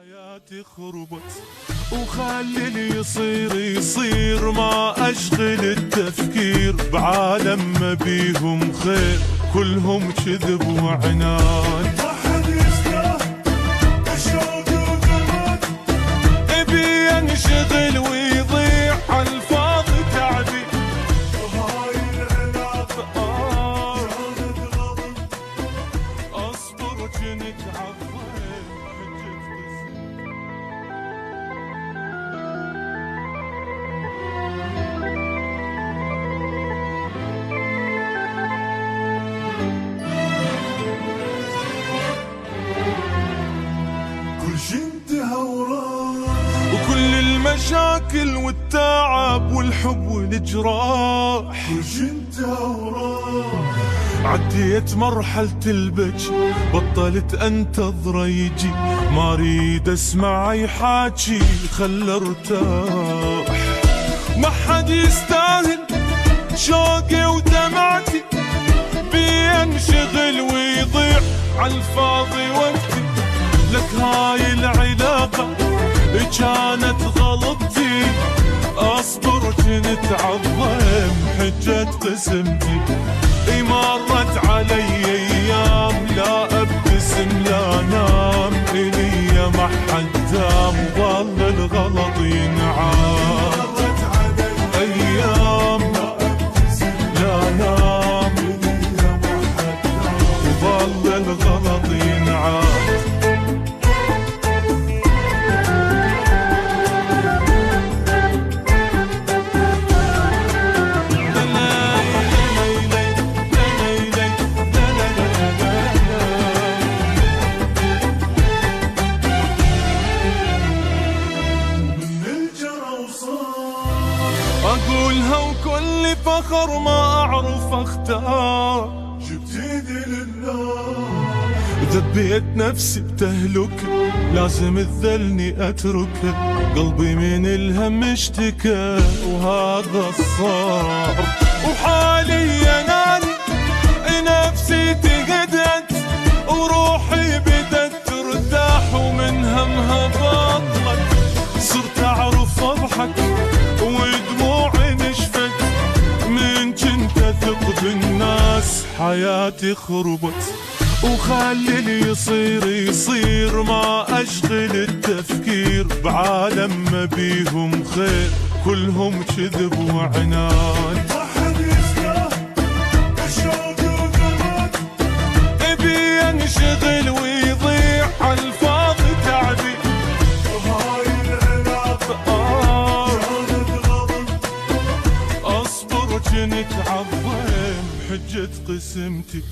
حياتي خربت وخلي اللي يصير يصير، ما أشغل التفكير بعالم ما بيهم خير، كلهم كذب وعناد. ما حد يستاهل الشوق وجمال، ابي انشغل ويضيع عالفاضي تعبي، وهاي العلاقة جانت غضب. اصبر جنك عظم كل شي انتهى وراح، وكل المشاكل والتعب والحب والجراح، كل شي انتهى وراح. عديت مرحلة البكي بطلت انتظره يجي، ما اريد اسمع يحاكي خله ارتاح. ما حد يستاهل شوقي ودمعتي، بينشغل ويضيع عالفاضي وقتي، لك هاي العلاقة كانت غلطتي، اصبر كنت عظم حجة قسمتي. مرت علي ايام لا ابتسم لا نام، الي ما حد دام ظل الغلط ينعاد. مرت علي ايام لا ابتسم لا نام، الي ما حد دام. ظل الغلط ينعاد. أقولها وكل فخر ما أعرف أختار، جبت ايدي للنار، ذبيت نفسي بتهلكة لازم تذلني أتركها، قلبي من الهم اشتكى وهذا الصار. وحاليا أنا نفسي تهدت وروحي بدت ترتاح، ومن همها بطلت صرت أعرف أضحك ودموعي نشفت، من كنت أثق بالناس حياتي خربت، وخلي اللي يصير يصير، ما أشغل التفكير بعالم ما بيهم خير، كلهم كذب وعناد. ما حد يستاهل الشوق وجمال، ابي انشغل ويضيع عالفاضي تعبي، وهاي العلاقة جانت غضب. اصبر جنك عظم حجة قسمتي.